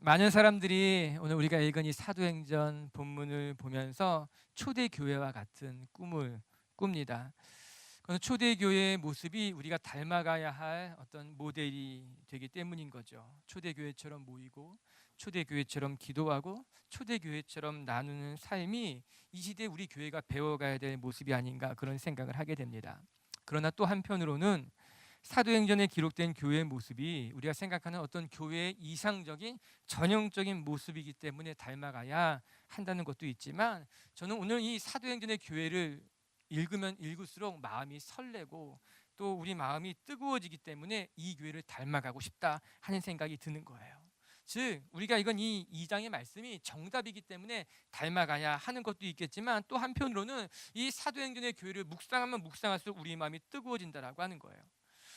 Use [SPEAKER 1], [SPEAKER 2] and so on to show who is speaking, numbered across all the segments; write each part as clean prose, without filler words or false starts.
[SPEAKER 1] 많은 사람들이 오늘 우리가 읽은 이 사도행전 본문을 보면서 초대교회와 같은 꿈을 꿉니다. 그건 초대교회의 모습이 우리가 닮아가야 할 어떤 모델이 되기 때문인 거죠. 초대교회처럼 모이고 초대교회처럼 기도하고 초대교회처럼 나누는 삶이 이 시대에 우리 교회가 배워가야 될 모습이 아닌가, 그런 생각을 하게 됩니다. 그러나 또 한편으로는 사도행전에 기록된 교회의 모습이 우리가 생각하는 어떤 교회의 이상적인 전형적인 모습이기 때문에 닮아가야 한다는 것도 있지만, 저는 오늘 이 사도행전의 교회를 읽으면 읽을수록 마음이 설레고 또 우리 마음이 뜨거워지기 때문에 이 교회를 닮아가고 싶다 하는 생각이 드는 거예요. 즉 우리가 이건 이 2장의 말씀이 정답이기 때문에 닮아가야 하는 것도 있겠지만, 또 한편으로는 이 사도행전의 교회를 묵상하면 묵상할수록 우리 마음이 뜨거워진다라고 하는 거예요.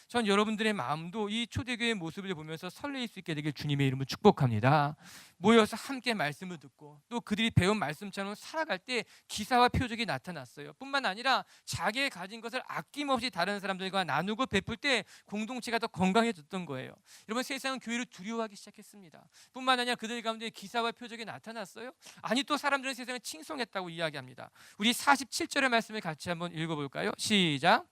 [SPEAKER 1] 전 여러분들의 마음도 이 초대교회의 모습을 보면서 설레일 수 있게 되길 주님의 이름으로 축복합니다. 모여서 함께 말씀을 듣고 또 그들이 배운 말씀처럼 살아갈 때 기사와 표적이 나타났어요. 뿐만 아니라 자기의 가진 것을 아낌없이 다른 사람들과 나누고 베풀 때 공동체가 더 건강해졌던 거예요. 여러분, 세상은 교회를 두려워하기 시작했습니다. 뿐만 아니라 그들 가운데 기사와 표적이 나타났어요. 아니, 또 사람들은 세상을 칭송했다고 이야기합니다. 우리 47절의 말씀을 같이 한번 읽어볼까요? 시작.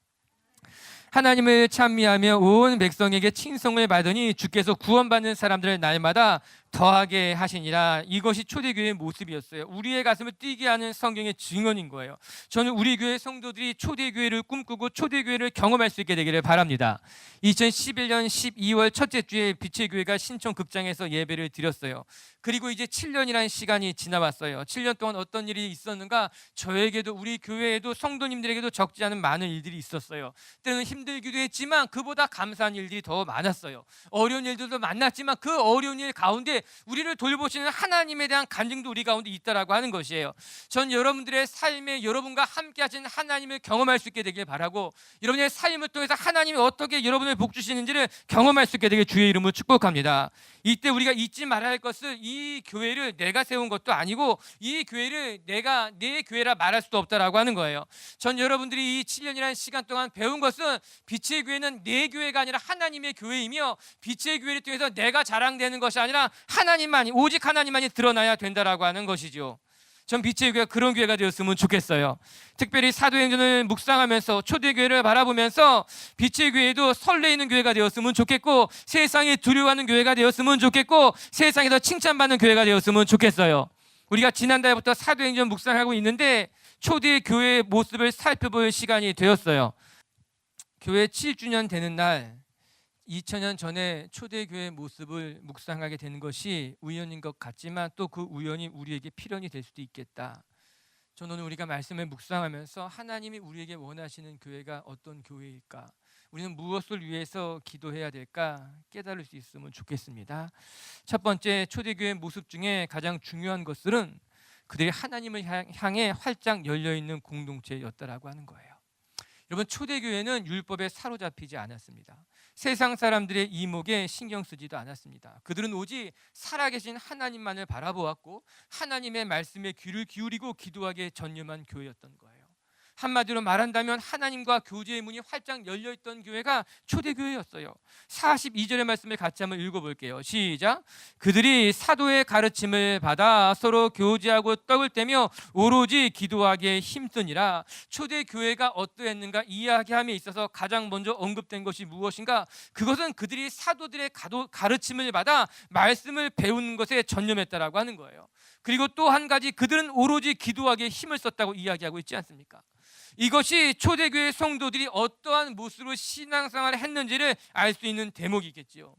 [SPEAKER 1] 하나님을 찬미하며 온 백성에게 칭송을 받으니 주께서 구원받는 사람들을 날마다 더하게 하시니라. 이것이 초대교회의 모습이었어요. 우리의 가슴을 뛰게 하는 성경의 증언인 거예요. 저는 우리 교회 성도들이 초대교회를 꿈꾸고 초대교회를 경험할 수 있게 되기를 바랍니다. 2011년 12월 첫째 주에 빛의 교회가 신촌 극장에서 예배를 드렸어요. 그리고 이제 7년이라는 시간이 지나왔어요. 7년 동안 어떤 일이 있었는가? 저에게도 우리 교회에도 성도님들에게도 적지 않은 많은 일들이 있었어요. 때로는 힘들기도 했지만 그보다 감사한 일들이 더 많았어요. 어려운 일들도 만났지만 그 어려운 일 가운데 우리를 돌보시는 하나님에 대한 간증도 우리 가운데 있다라고 하는 것이에요. 전 여러분들의 삶에 여러분과 함께 하신 하나님을 경험할 수 있게 되길 바라고, 여러분의 삶을 통해서 하나님이 어떻게 여러분을 복주시는지를 경험할 수 있게 되길 주의 이름으로 축복합니다. 이때 우리가 잊지 말아야 할 것은 이 교회를 내가 세운 것도 아니고 이 교회를 내가 내 교회라 말할 수도 없다라고 하는 거예요. 전 여러분들이 이 7년이라는 시간 동안 배운 것은 빛의 교회는 내 교회가 아니라 하나님의 교회이며, 빛의 교회를 통해서 내가 자랑되는 것이 아니라 하나님만이, 오직 하나님만이 드러나야 된다라고 하는 것이죠. 전 빛의 교회가 그런 교회가 되었으면 좋겠어요. 특별히 사도행전을 묵상하면서 초대교회를 바라보면서 빛의 교회도 설레이는 교회가 되었으면 좋겠고, 세상에 두려워하는 교회가 되었으면 좋겠고, 세상에서 칭찬받는 교회가 되었으면 좋겠어요. 우리가 지난달부터 사도행전 묵상하고 있는데 초대교회의 모습을 살펴볼 시간이 되었어요. 교회 7주년 되는 날, 2000년 전에 초대교회의 모습을 묵상하게 되는 것이 우연인 것 같지만 또 그 우연이 우리에게 필연이 될 수도 있겠다. 저는 오늘 우리가 말씀을 묵상하면서 하나님이 우리에게 원하시는 교회가 어떤 교회일까, 우리는 무엇을 위해서 기도해야 될까 깨달을 수 있으면 좋겠습니다. 첫 번째, 초대교회의 모습 중에 가장 중요한 것은 그들이 하나님을 향해 활짝 열려있는 공동체였다라고 하는 거예요. 여러분, 초대교회는 율법에 사로잡히지 않았습니다. 세상 사람들의 이목에 신경 쓰지도 않았습니다. 그들은 오직 살아계신 하나님만을 바라보았고 하나님의 말씀에 귀를 기울이고 기도하기에 전념한 교회였던 거예요. 한마디로 말한다면 하나님과 교제의 문이 활짝 열려있던 교회가 초대교회였어요. 42절의 말씀을 같이 한번 읽어볼게요. 시작. 그들이 사도의 가르침을 받아 서로 교제하고 떡을 떼며 오로지 기도하기에 힘쓰니라. 초대교회가 어떠했는가 이야기함에 있어서 가장 먼저 언급된 것이 무엇인가? 그것은 그들이 사도들의 가르침을 받아 말씀을 배우는 것에 전념했다라고 하는 거예요. 그리고 또 한 가지, 그들은 오로지 기도하기에 힘을 썼다고 이야기하고 있지 않습니까? 이것이 초대교회 성도들이 어떠한 모습으로 신앙생활을 했는지를 알 수 있는 대목이겠지요.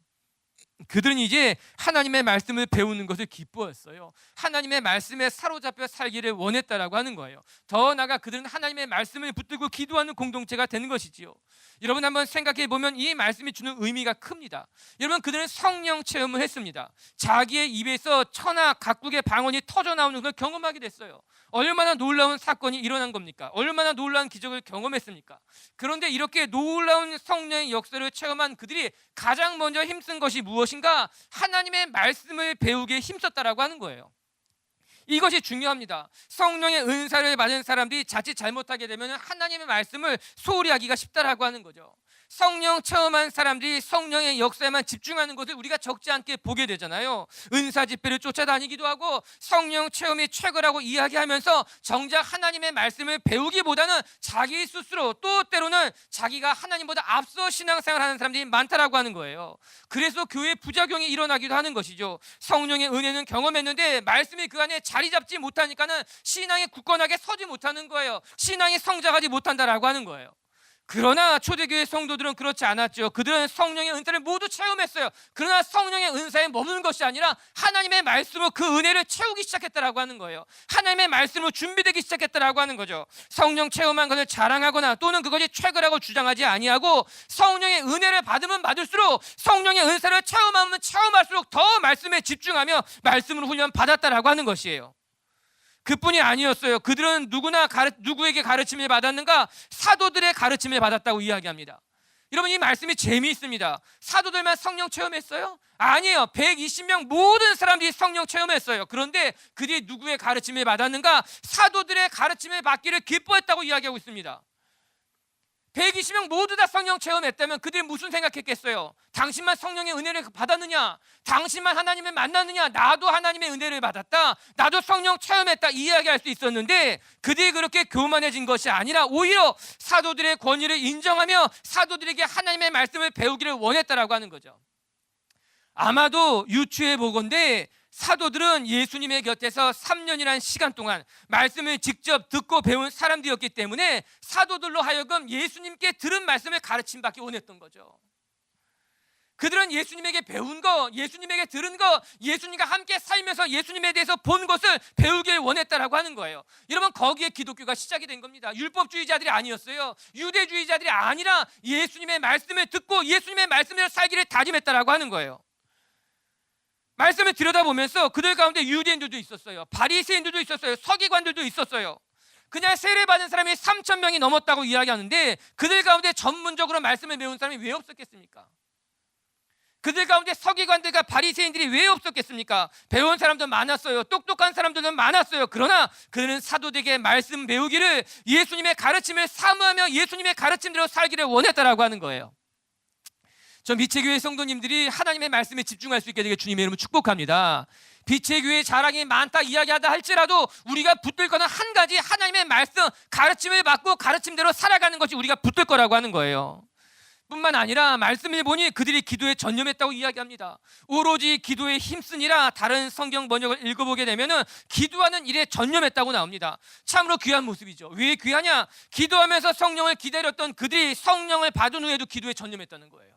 [SPEAKER 1] 그들은 이제 하나님의 말씀을 배우는 것을 기뻐했어요. 하나님의 말씀에 사로잡혀 살기를 원했다라고 하는 거예요. 더 나아가 그들은 하나님의 말씀을 붙들고 기도하는 공동체가 되는 것이지요. 여러분, 한번 생각해 보면 이 말씀이 주는 의미가 큽니다. 여러분, 그들은 성령 체험을 했습니다. 자기의 입에서 천하 각국의 방언이 터져 나오는 걸 경험하게 됐어요. 얼마나 놀라운 사건이 일어난 겁니까? 얼마나 놀라운 기적을 경험했습니까? 그런데 이렇게 놀라운 성령의 역사를 체험한 그들이 가장 먼저 힘쓴 것이 무엇입니까? 무엇인가 하나님의 말씀을 배우기에 힘썼다라고 하는 거예요. 이것이 중요합니다. 성령의 은사를 받은 사람들이 자칫 잘못하게 되면 하나님의 말씀을 소홀히 하기가 쉽다라고 하는 거죠. 성령 체험한 사람들이 성령의 역사에만 집중하는 것을 우리가 적지 않게 보게 되잖아요. 은사 집회를 쫓아다니기도 하고 성령 체험이 최고라고 이야기하면서 정작 하나님의 말씀을 배우기보다는 자기 스스로 또 때로는 자기가 하나님보다 앞서 신앙생활하는 사람들이 많다라고 하는 거예요. 그래서 교회 부작용이 일어나기도 하는 것이죠. 성령의 은혜는 경험했는데 말씀이 그 안에 자리 잡지 못하니까는 신앙이 굳건하게 서지 못하는 거예요. 신앙이 성장하지 못한다라고 하는 거예요. 그러나 초대교회 성도들은 그렇지 않았죠. 그들은 성령의 은사를 모두 체험했어요. 그러나 성령의 은사에 머무는 것이 아니라 하나님의 말씀으로 그 은혜를 채우기 시작했다라고 하는 거예요. 하나님의 말씀으로 준비되기 시작했다라고 하는 거죠. 성령 체험한 것을 자랑하거나 또는 그것이 최고라고 주장하지 아니하고 성령의 은혜를 받으면 받을수록 성령의 은사를 체험하면 체험할수록 더 말씀에 집중하며 말씀으로 훈련 받았다라고 하는 것이에요. 그뿐이 아니었어요. 그들은 누구에게 가르침을 받았는가? 사도들의 가르침을 받았다고 이야기합니다. 여러분, 이 말씀이 재미있습니다. 사도들만 성령 체험했어요? 아니에요. 120명 모든 사람들이 성령 체험했어요. 그런데 그들이 누구의 가르침을 받았는가? 사도들의 가르침을 받기를 기뻐했다고 이야기하고 있습니다. 120명 모두 다 성령 체험했다면 그들이 무슨 생각했겠어요? 당신만 성령의 은혜를 받았느냐? 당신만 하나님을 만났느냐? 나도 하나님의 은혜를 받았다, 나도 성령 체험했다, 이야기할 수 있었는데 그들이 그렇게 교만해진 것이 아니라 오히려 사도들의 권위를 인정하며 사도들에게 하나님의 말씀을 배우기를 원했다라고 하는 거죠. 아마도 유추해 보건대 사도들은 예수님의 곁에서 3년이라는 시간 동안 말씀을 직접 듣고 배운 사람들이었기 때문에 사도들로 하여금 예수님께 들은 말씀을 가르침받기 원했던 거죠. 그들은 예수님에게 배운 거, 예수님에게 들은 거, 예수님과 함께 살면서 예수님에 대해서 본 것을 배우길 원했다라고 하는 거예요. 여러분, 거기에 기독교가 시작이 된 겁니다. 율법주의자들이 아니었어요. 유대주의자들이 아니라 예수님의 말씀을 듣고 예수님의 말씀을 살기를 다짐했다라고 하는 거예요. 말씀을 들여다보면서 그들 가운데 유대인들도 있었어요. 바리새인들도 있었어요. 서기관들도 있었어요. 그냥 세례받은 사람이 3,000명이 넘었다고 이야기하는데 그들 가운데 전문적으로 말씀을 배운 사람이 왜 없었겠습니까? 그들 가운데 서기관들과 바리새인들이 왜 없었겠습니까? 배운 사람도 많았어요. 똑똑한 사람들도 많았어요. 그러나 그들은 사도들에게 말씀 배우기를, 예수님의 가르침을 사모하며 예수님의 가르침대로 살기를 원했다라고 하는 거예요. 전 빛의 교회 성도님들이 하나님의 말씀에 집중할 수 있게 되길 주님의 이름으로 축복합니다. 빛의 교회 자랑이 많다 이야기하다 할지라도 우리가 붙들 거는 한 가지, 하나님의 말씀 가르침을 받고 가르침대로 살아가는 것이 우리가 붙들 거라고 하는 거예요. 뿐만 아니라 말씀을 보니 그들이 기도에 전념했다고 이야기합니다. 오로지 기도에 힘쓰니라. 다른 성경 번역을 읽어보게 되면 기도하는 일에 전념했다고 나옵니다. 참으로 귀한 모습이죠. 왜 귀하냐? 기도하면서 성령을 기다렸던 그들이 성령을 받은 후에도 기도에 전념했다는 거예요.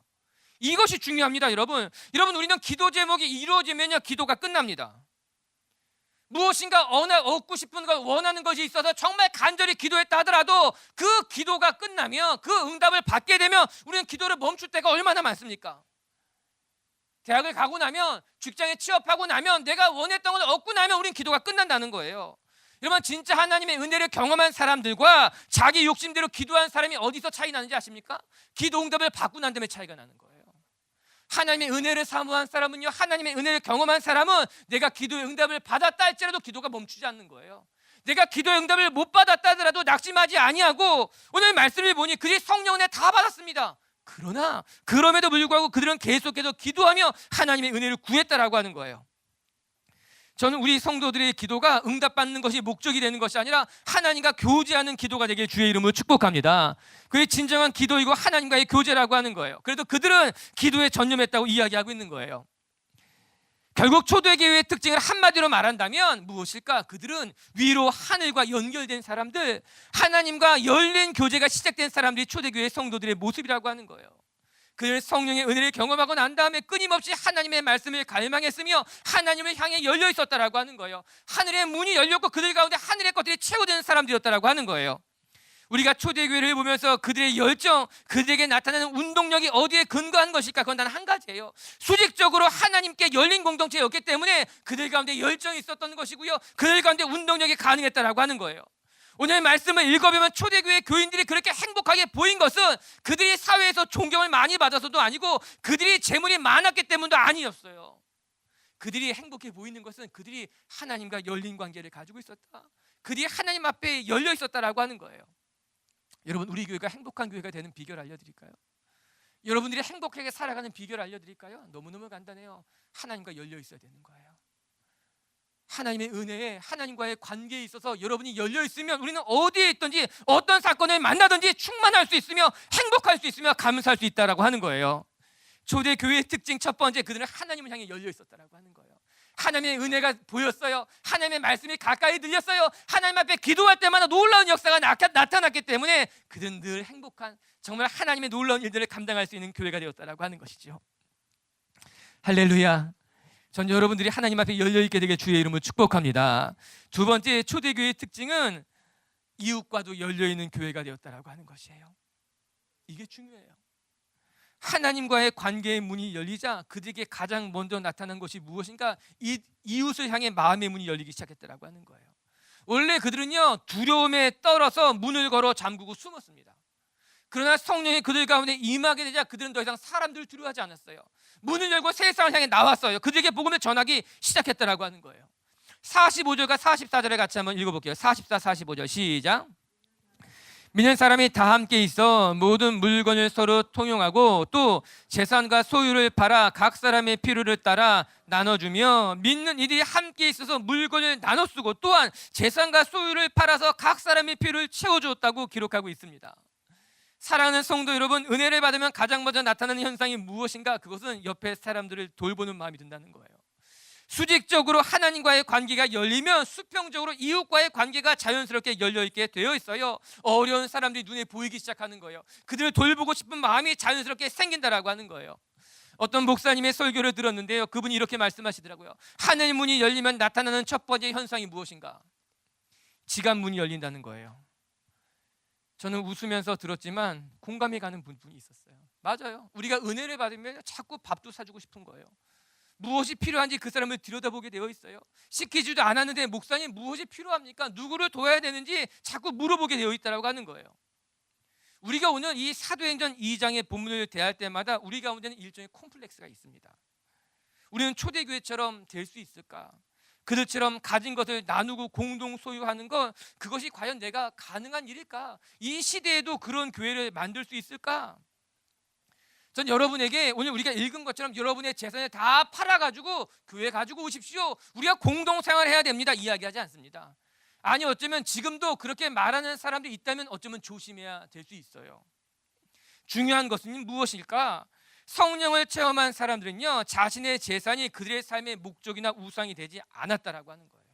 [SPEAKER 1] 이것이 중요합니다. 여러분, 우리는 기도 제목이 이루어지면요 기도가 끝납니다. 무엇인가 얻고 싶은 것, 원하는 것이 있어서 정말 간절히 기도했다 하더라도 그 기도가 끝나면, 그 응답을 받게 되면 우리는 기도를 멈출 때가 얼마나 많습니까? 대학을 가고 나면, 직장에 취업하고 나면, 내가 원했던 걸 얻고 나면 우리는 기도가 끝난다는 거예요. 여러분, 진짜 하나님의 은혜를 경험한 사람들과 자기 욕심대로 기도한 사람이 어디서 차이 나는지 아십니까? 기도 응답을 받고 난 다음에 차이가 나는 거예요. 하나님의 은혜를 사모한 사람은요, 하나님의 은혜를 경험한 사람은 내가 기도의 응답을 받았다 할지라도 기도가 멈추지 않는 거예요. 내가 기도의 응답을 못 받았다 하더라도 낙심하지 아니하고, 오늘 말씀을 보니 그들이 성령 은혜 다 받았습니다. 그러나 그럼에도 불구하고 그들은 계속해서 기도하며 하나님의 은혜를 구했다라고 하는 거예요. 저는 우리 성도들의 기도가 응답받는 것이 목적이 되는 것이 아니라 하나님과 교제하는 기도가 되길 주의 이름으로 축복합니다. 그게 진정한 기도이고 하나님과의 교제라고 하는 거예요. 그래도 그들은 기도에 전념했다고 이야기하고 있는 거예요. 결국 초대교회의 특징을 한마디로 말한다면 무엇일까? 그들은 위로 하늘과 연결된 사람들, 하나님과 열린 교제가 시작된 사람들이 초대교회 성도들의 모습이라고 하는 거예요. 그들 성령의 은혜를 경험하고 난 다음에 끊임없이 하나님의 말씀을 갈망했으며 하나님을 향해 열려 있었다라고 하는 거예요. 하늘의 문이 열렸고 그들 가운데 하늘의 것들이 채워지는 사람들이었다라고 하는 거예요. 우리가 초대교회를 보면서 그들의 열정, 그들에게 나타나는 운동력이 어디에 근거한 것일까? 그건 단 한 가지예요. 수직적으로 하나님께 열린 공동체였기 때문에 그들 가운데 열정이 있었던 것이고요, 그들 가운데 운동력이 가능했다라고 하는 거예요. 오늘 말씀을 읽어보면 초대교회 교인들이 그렇게 행복하게 보인 것은 그들이 사회에서 존경을 많이 받아서도 아니고 그들이 재물이 많았기 때문도 아니었어요. 그들이 행복해 보이는 것은 그들이 하나님과 열린 관계를 가지고 있었다, 그들이 하나님 앞에 열려 있었다라고 하는 거예요. 여러분, 우리 교회가 행복한 교회가 되는 비결 알려드릴까요? 여러분들이 행복하게 살아가는 비결 알려드릴까요? 너무너무 간단해요. 하나님과 열려 있어야 되는 거예요. 하나님의 은혜에, 하나님과의 관계에 있어서 여러분이 열려 있으면 우리는 어디에 있든지 어떤 사건을 만나든지 충만할 수 있으며 행복할 수 있으며 감사할 수 있다라고 하는 거예요. 초대교회의 특징 첫 번째, 그들은 하나님을 향해 열려 있었다라고 하는 거예요. 하나님의 은혜가 보였어요. 하나님의 말씀이 가까이 들렸어요. 하나님 앞에 기도할 때마다 놀라운 역사가 나타났기 때문에 그들은 늘 행복한, 정말 하나님의 놀라운 일들을 감당할 수 있는 교회가 되었다라고 하는 것이죠. 할렐루야. 전 여러분들이 하나님 앞에 열려있게 되게 주의 이름으로 축복합니다. 두 번째, 초대교회의 특징은 이웃과도 열려있는 교회가 되었다라고 하는 것이에요. 이게 중요해요. 하나님과의 관계의 문이 열리자 그들에게 가장 먼저 나타난 것이 무엇인가? 이웃을 향해 마음의 문이 열리기 시작했다라고 하는 거예요. 원래 그들은요, 두려움에 떨어서 문을 걸어 잠그고 숨었습니다. 그러나 성령이 그들 가운데 임하게 되자 그들은 더 이상 사람들을 두려워하지 않았어요. 문을 열고 세상을 향해 나왔어요. 그들에게 복음을 전하기 시작했다라고 하는 거예요. 45절과 44절에 같이 한번 읽어볼게요. 44, 45절 시작. 믿는 사람이 다 함께 있어 모든 물건을 서로 통용하고 또 재산과 소유를 팔아 각 사람의 필요를 따라 나눠주며, 믿는 이들이 함께 있어서 물건을 나눠 쓰고 또한 재산과 소유를 팔아서 각 사람의 필요를 채워주었다고 기록하고 있습니다. 사랑하는 성도 여러분, 은혜를 받으면 가장 먼저 나타나는 현상이 무엇인가? 그것은 옆에 사람들을 돌보는 마음이 든다는 거예요. 수직적으로 하나님과의 관계가 열리면 수평적으로 이웃과의 관계가 자연스럽게 열려있게 되어 있어요. 어려운 사람들이 눈에 보이기 시작하는 거예요. 그들을 돌보고 싶은 마음이 자연스럽게 생긴다라고 하는 거예요. 어떤 목사님의 설교를 들었는데요, 그분이 이렇게 말씀하시더라고요. 하늘 문이 열리면 나타나는 첫 번째 현상이 무엇인가? 지갑 문이 열린다는 거예요. 저는 웃으면서 들었지만 공감이 가는 부분이 있었어요. 맞아요. 우리가 은혜를 받으면 자꾸 밥도 사주고 싶은 거예요. 무엇이 필요한지 그 사람을 들여다보게 되어 있어요. 시키지도 않았는데 목사님 무엇이 필요합니까? 누구를 도와야 되는지 자꾸 물어보게 되어 있다고 하는 거예요. 우리가 오늘 이 사도행전 2장의 본문을 대할 때마다 우리 가운데는 일종의 콤플렉스가 있습니다. 우리는 초대교회처럼 될 수 있을까? 그들처럼 가진 것을 나누고 공동 소유하는 것, 그것이 과연 내가 가능한 일일까? 이 시대에도 그런 교회를 만들 수 있을까? 전 여러분에게 오늘 우리가 읽은 것처럼 여러분의 재산을 다 팔아가지고 교회 가지고 오십시오, 우리가 공동생활을 해야 됩니다, 이야기하지 않습니다. 아니, 어쩌면 지금도 그렇게 말하는 사람들이 있다면 어쩌면 조심해야 될 수 있어요. 중요한 것은 무엇일까? 성령을 체험한 사람들은요, 자신의 재산이 그들의 삶의 목적이나 우상이 되지 않았다라고 하는 거예요.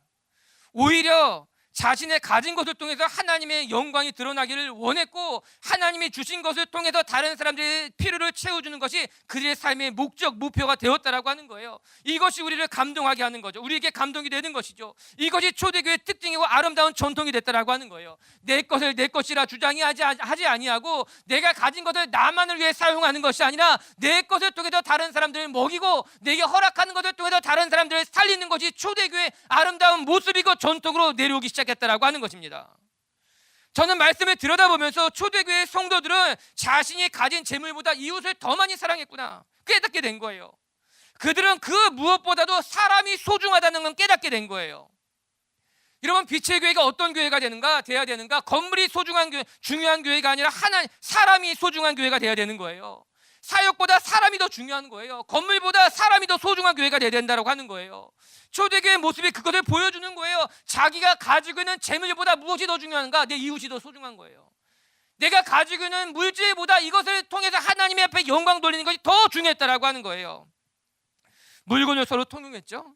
[SPEAKER 1] 오히려 자신의 가진 것을 통해서 하나님의 영광이 드러나기를 원했고, 하나님이 주신 것을 통해서 다른 사람들의 필요를 채워주는 것이 그들의 삶의 목적, 목표가 되었다라고 하는 거예요. 이것이 우리를 감동하게 하는 거죠. 우리에게 감동이 되는 것이죠. 이것이 초대교회의 특징이고 아름다운 전통이 됐다라고 하는 거예요. 내 것을 내 것이라 주장하지 아니하고 내가 가진 것을 나만을 위해 사용하는 것이 아니라 내 것을 통해서 다른 사람들을 먹이고 내게 허락하는 것을 통해서 다른 사람들을 살리는 것이 초대교회의 아름다운 모습이고 전통으로 내려오기 시작했다라고 하는 것입니다. 저는 말씀을 들여다보면서 초대교회 성도들은 자신이 가진 재물보다 이웃을 더 많이 사랑했구나 깨닫게 된 거예요. 그들은 그 무엇보다도 사람이 소중하다는 건 깨닫게 된 거예요. 여러분, 빛의 교회가 어떤 교회가 돼야 되는가? 건물이 소중한 교회, 중요한 교회가 아니라 사람이 소중한 교회가 돼야 되는 거예요. 사역보다 사람이 더 중요한 거예요. 건물보다 사람이 더 소중한 교회가 돼야 된다고 하는 거예요. 초대교회의 모습이 그것을 보여주는 거예요. 자기가 가지고 있는 재물보다 무엇이 더 중요한가? 내 이웃이 더 소중한 거예요. 내가 가지고 있는 물질보다 이것을 통해서 하나님의 앞에 영광 돌리는 것이 더 중요했다라고 하는 거예요. 물건을 서로 통용했죠.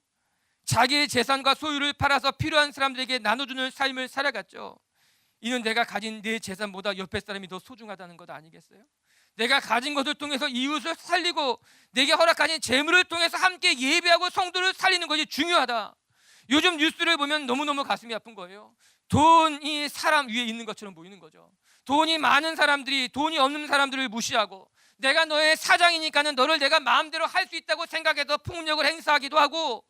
[SPEAKER 1] 자기의 재산과 소유를 팔아서 필요한 사람들에게 나눠주는 삶을 살아갔죠. 이는 내가 가진 내 재산보다 옆에 사람이 더 소중하다는 것 아니겠어요? 내가 가진 것을 통해서 이웃을 살리고 내게 허락하신 재물을 통해서 함께 예배하고 성도를 살리는 것이 중요하다. 요즘 뉴스를 보면 너무너무 가슴이 아픈 거예요. 돈이 사람 위에 있는 것처럼 보이는 거죠. 돈이 많은 사람들이 돈이 없는 사람들을 무시하고, 내가 너의 사장이니까는 너를 내가 마음대로 할 수 있다고 생각해서 폭력을 행사하기도 하고,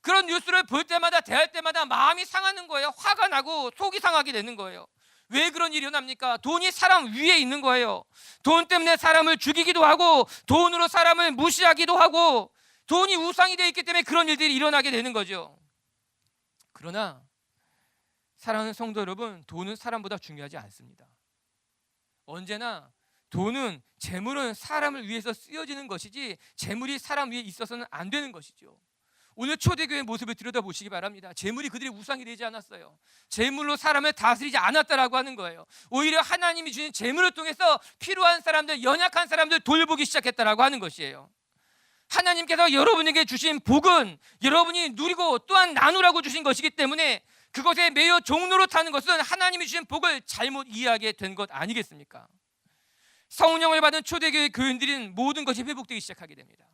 [SPEAKER 1] 그런 뉴스를 볼 때마다 대할 때마다 마음이 상하는 거예요. 화가 나고 속이 상하게 되는 거예요. 왜 그런 일이 일어납니까? 돈이 사람 위에 있는 거예요. 돈 때문에 사람을 죽이기도 하고 돈으로 사람을 무시하기도 하고 돈이 우상이 되어 있기 때문에 그런 일들이 일어나게 되는 거죠. 그러나 사랑하는 성도 여러분, 돈은 사람보다 중요하지 않습니다. 언제나 돈은, 재물은 사람을 위해서 쓰여지는 것이지 재물이 사람 위에 있어서는 안 되는 것이죠. 오늘 초대교회의 모습을 들여다보시기 바랍니다. 재물이 그들의 우상이 되지 않았어요. 재물로 사람을 다스리지 않았다라고 하는 거예요. 오히려 하나님이 주신 재물을 통해서 필요한 사람들, 연약한 사람들 돌보기 시작했다라고 하는 것이에요. 하나님께서 여러분에게 주신 복은 여러분이 누리고 또한 나누라고 주신 것이기 때문에 그것에 매여 종로로 타는 것은 하나님이 주신 복을 잘못 이해하게 된 것 아니겠습니까? 성령을 받은 초대교회 교인들은 모든 것이 회복되기 시작하게 됩니다.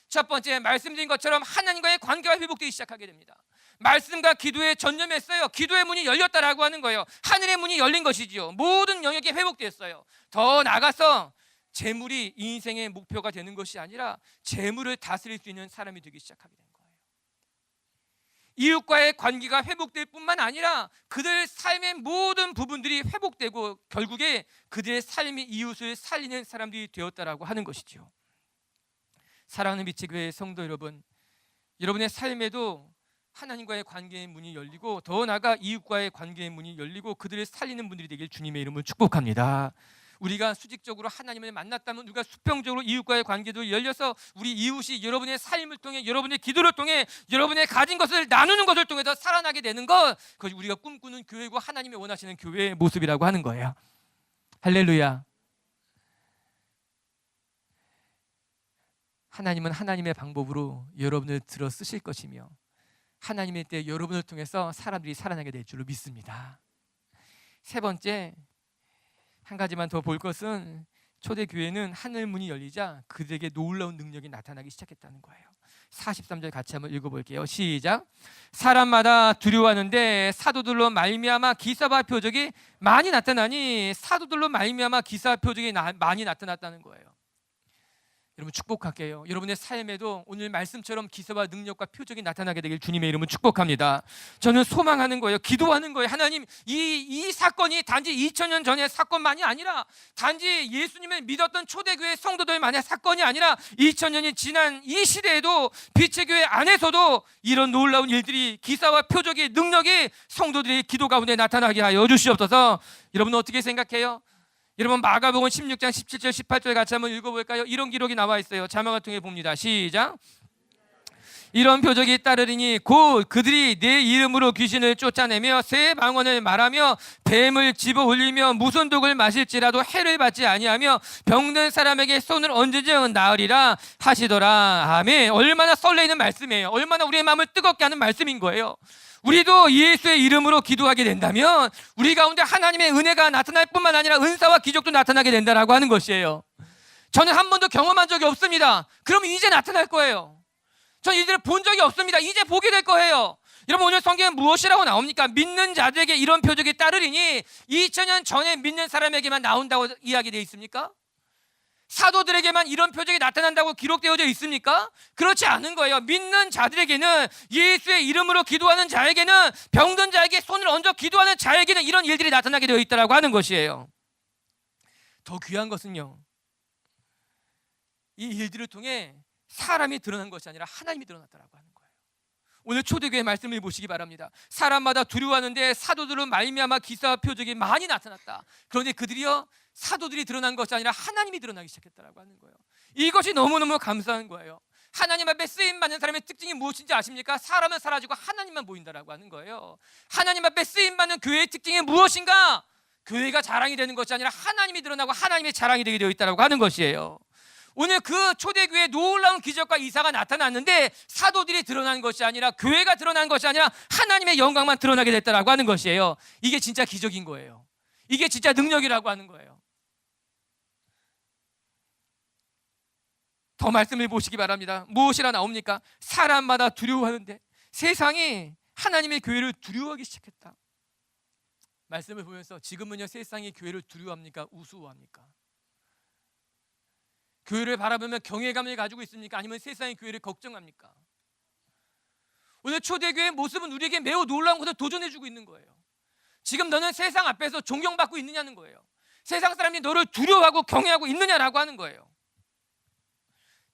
[SPEAKER 1] 첫 번째, 말씀드린 것처럼 하나님과의 관계가 회복되기 시작하게 됩니다. 말씀과 기도에 전념했어요. 기도의 문이 열렸다라고 하는 거예요. 하늘의 문이 열린 것이지요. 모든 영역이 회복됐어요. 더 나아가서 재물이 인생의 목표가 되는 것이 아니라 재물을 다스릴 수 있는 사람이 되기 시작하게 된 거예요. 이웃과의 관계가 회복될 뿐만 아니라 그들 삶의 모든 부분들이 회복되고 결국에 그들의 삶이 이웃을 살리는 사람들이 되었다라고 하는 것이죠. 사랑하는 빛의 교회 성도 여러분, 여러분의 삶에도 하나님과의 관계의 문이 열리고 더 나아가 이웃과의 관계의 문이 열리고 그들을 살리는 분들이 되길 주님의 이름으로 축복합니다. 우리가 수직적으로 하나님을 만났다면 우리가 수평적으로 이웃과의 관계도 열려서 우리 이웃이 여러분의 삶을 통해, 여러분의 기도를 통해, 여러분의 가진 것을 나누는 것을 통해서 살아나게 되는 것, 그것이 우리가 꿈꾸는 교회고 하나님이 원하시는 교회의 모습이라고 하는 거예요. 할렐루야. 하나님은 하나님의 방법으로 여러분을 들어 쓰실 것이며 하나님의 때 여러분을 통해서 사람들이 살아나게 될 줄로 믿습니다. 세 번째, 한 가지만 더 볼 것은 초대교회는 하늘 문이 열리자 그들에게 놀라운 능력이 나타나기 시작했다는 거예요. 43절 같이 한번 읽어볼게요. 시작. 사람마다 두려워하는데 사도들로 말미암아 기사와 표적이 많이 나타나니, 사도들로 말미암아 기사와 표적이 많이 나타났다는 거예요. 여러분 축복할게요. 여러분의 삶에도 오늘 말씀처럼 기사와 능력과 표적이 나타나게 되길 주님의 이름으로 축복합니다. 저는 소망하는 거예요. 기도하는 거예요. 하나님, 이 사건이 단지 2000년 전의 사건만이 아니라, 단지 예수님을 믿었던 초대교회 성도들만의 사건이 아니라 2000년이 지난 이 시대에도 빛의 교회 안에서도 이런 놀라운 일들이, 기사와 표적이, 능력이 성도들의 기도 가운데 나타나게 하여 주시옵소서. 여러분은 어떻게 생각해요? 여러분 마가복음 16장 17절 18절 같이 한번 읽어볼까요? 이런 기록이 나와 있어요. 자막을 통해 봅니다. 시작. 이런 표적이 따르리니 곧 그들이 내 이름으로 귀신을 쫓아내며 새 방언을 말하며 뱀을 집어 올리며 무슨 독을 마실지라도 해를 받지 아니하며 병든 사람에게 손을 얹은즉 나으리라 하시더라. 아멘. 얼마나 설레이는 말씀이에요. 얼마나 우리의 마음을 뜨겁게 하는 말씀인 거예요. 우리도 예수의 이름으로 기도하게 된다면 우리 가운데 하나님의 은혜가 나타날 뿐만 아니라 은사와 기적도 나타나게 된다라고 하는 것이에요. 저는 한 번도 경험한 적이 없습니다. 그럼 이제 나타날 거예요. 저는 이들을 본 적이 없습니다. 이제 보게 될 거예요. 여러분 오늘 성경에 무엇이라고 나옵니까? 믿는 자들에게 이런 표적이 따르리니 2000년 전에 믿는 사람에게만 나온다고 이야기되어 있습니까? 사도들에게만 이런 표적이 나타난다고 기록되어져 있습니까? 그렇지 않은 거예요. 믿는 자들에게는, 예수의 이름으로 기도하는 자에게는, 병든 자에게 손을 얹어 기도하는 자에게는 이런 일들이 나타나게 되어 있다고 하는 것이에요. 더 귀한 것은요, 이 일들을 통해 사람이 드러난 것이 아니라 하나님이 드러났다고 하는 거예요. 오늘 초대교회 말씀을 보시기 바랍니다. 사람마다 두려워하는데 사도들로 말미암아 기사와 표적이 많이 나타났다. 그런데 그들이요, 사도들이 드러난 것이 아니라 하나님이 드러나기 시작했다라고 하는 거예요. 이것이 너무너무 감사한 거예요. 하나님 앞에 쓰임받는 사람의 특징이 무엇인지 아십니까? 사람은 사라지고 하나님만 보인다라고 하는 거예요. 하나님 앞에 쓰임받는 교회의 특징이 무엇인가? 교회가 자랑이 되는 것이 아니라 하나님이 드러나고 하나님의 자랑이 되게 되어 있다라고 하는 것이에요. 오늘 그 초대교회에 놀라운 기적과 이사가 나타났는데 사도들이 드러난 것이 아니라, 교회가 드러난 것이 아니라 하나님의 영광만 드러나게 됐다라고 하는 것이에요. 이게 진짜 기적인 거예요. 이게 진짜 능력이라고 하는 거예요. 더 말씀을 보시기 바랍니다. 무엇이라 나옵니까? 사람마다 두려워하는데 세상이 하나님의 교회를 두려워하기 시작했다. 말씀을 보면서 지금은요, 세상이 교회를 두려워합니까? 우스워합니까? 교회를 바라보면 경외감을 가지고 있습니까? 아니면 세상의 교회를 걱정합니까? 오늘 초대교회의 모습은 우리에게 매우 놀라운 것을 도전해주고 있는 거예요. 지금 너는 세상 앞에서 존경받고 있느냐는 거예요. 세상 사람이 너를 두려워하고 경외하고 있느냐라고 하는 거예요.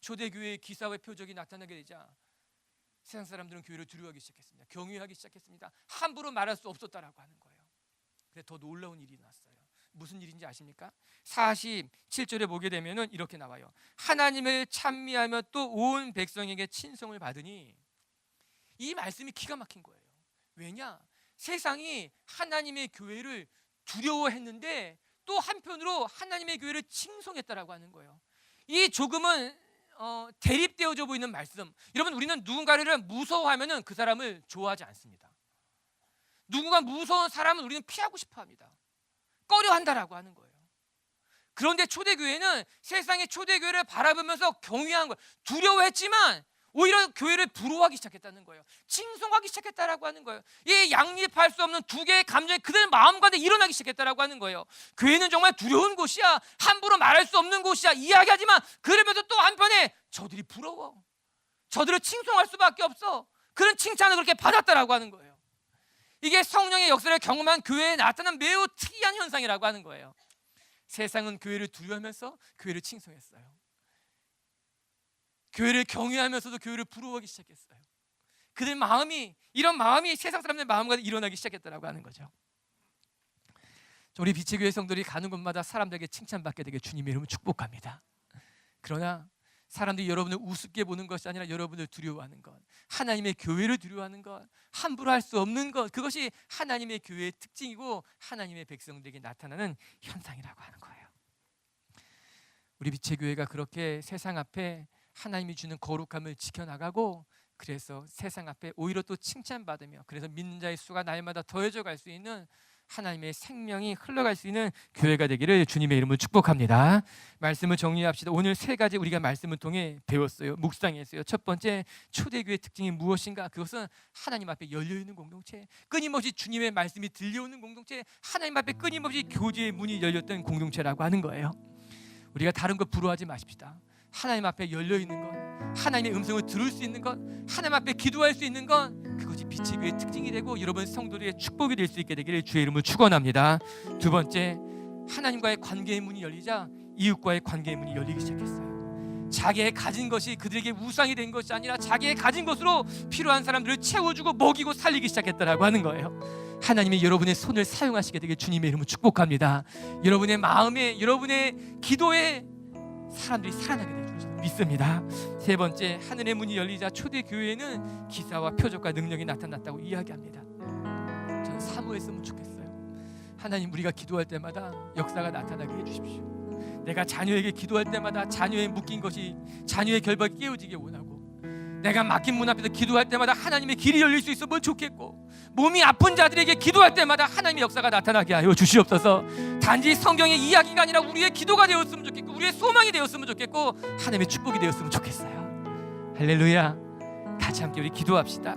[SPEAKER 1] 초대교회의 기사와 표적이 나타나게 되자 세상 사람들은 교회를 두려워하기 시작했습니다. 경외하기 시작했습니다. 함부로 말할 수 없었다라고 하는 거예요. 근데 더 놀라운 일이 났어요. 무슨 일인지 아십니까? 47절에 보게 되면은 이렇게 나와요. 하나님을 찬미하며 또 온 백성에게 친송을 받으니, 이 말씀이 기가 막힌 거예요. 왜냐? 세상이 하나님의 교회를 두려워했는데 또 한편으로 하나님의 교회를 칭송했다라고 하는 거예요. 이 조금은 대립되어져 보이는 말씀. 여러분, 우리는 누군가를 무서워하면은 그 사람을 좋아하지 않습니다. 누군가 무서운 사람은 우리는 피하고 싶어합니다. 꺼려한다라고 하는 거예요. 그런데 초대교회는 세상의 초대교회를 바라보면서 경외한 거예요. 두려워했지만 오히려 교회를 부러워하기 시작했다는 거예요. 칭송하기 시작했다라고 하는 거예요. 이 양립할 수 없는 두 개의 감정이 그들 마음 가운데 일어나기 시작했다라고 하는 거예요. 교회는 정말 두려운 곳이야, 함부로 말할 수 없는 곳이야 이야기하지만, 그러면서 또 한편에 저들이 부러워, 저들을 칭송할 수밖에 없어, 그런 칭찬을 그렇게 받았다라고 하는 거예요. 이게 성령의 역사를 경험한 교회에 나타난 매우 특이한 현상이라고 하는 거예요. 세상은 교회를 두려워하면서 교회를 칭송했어요. 교회를 경외하면서도 교회를 부러워하기 시작했어요. 그들 마음이, 이런 마음이 세상 사람들의 마음과 일어나기 시작했다라고 하는 거죠. 우리 빛의 교회 성도들이 가는 곳마다 사람들에게 칭찬받게 되게 주님의 이름으로 축복합니다. 그러나 사람들이 여러분을 우습게 보는 것이 아니라 여러분을 두려워하는 것, 하나님의 교회를 두려워하는 것, 함부로 할 수 없는 것, 그것이 하나님의 교회의 특징이고 하나님의 백성들에게 나타나는 현상이라고 하는 거예요. 우리 빛의 교회가 그렇게 세상 앞에 하나님이 주는 거룩함을 지켜나가고, 그래서 세상 앞에 오히려 또 칭찬받으며, 그래서 믿는 자의 수가 날마다 더해져 갈 수 있는 하나님의 생명이 흘러갈 수 있는 교회가 되기를 주님의 이름으로 축복합니다. 말씀을 정리합시다. 오늘 세 가지 우리가 말씀을 통해 배웠어요. 묵상했어요. 첫 번째, 초대교회의 특징이 무엇인가? 그것은 하나님 앞에 열려있는 공동체, 끊임없이 주님의 말씀이 들려오는 공동체, 하나님 앞에 끊임없이 교제의 문이 열렸던 공동체라고 하는 거예요. 우리가 다른 것 부러워하지 마십시다. 하나님 앞에 열려있는 것, 하나님의 음성을 들을 수 있는 것, 하나님 앞에 기도할 수 있는 것, 그것이 빛의 교회의 특징이 되고 여러분 성도들의 축복이 될 수 있게 되기를 주의 이름으로 축원합니다. 두 번째, 하나님과의 관계의 문이 열리자 이웃과의 관계의 문이 열리기 시작했어요. 자기의 가진 것이 그들에게 우상이 된 것이 아니라 자기의 가진 것으로 필요한 사람들을 채워주고 먹이고 살리기 시작했다라고 하는 거예요. 하나님이 여러분의 손을 사용하시게 되길 주님의 이름으로 축복합니다. 여러분의 마음에, 여러분의 기도에 사람들이 살아나게 되길 믿습니다. 세 번째, 하늘의 문이 열리자 초대교회에는 기사와 표적과 능력이 나타났다고 이야기합니다. 저는 사모했으면 좋겠어요. 하나님, 우리가 기도할 때마다 역사가 나타나게 해주십시오. 내가 자녀에게 기도할 때마다 자녀의 묶인 것이, 자녀의 결박이 깨어지게 원하고, 내가 막힌 문 앞에서 기도할 때마다 하나님의 길이 열릴 수 있으면 좋겠고, 몸이 아픈 자들에게 기도할 때마다 하나님의 역사가 나타나게 하여 주시옵소서. 단지 성경의 이야기가 아니라 우리의 기도가 되었으면 좋겠고, 우리의 소망이 되었으면 좋겠고, 하나님의 축복이 되었으면 좋겠어요. 할렐루야. 같이 함께 우리 기도합시다.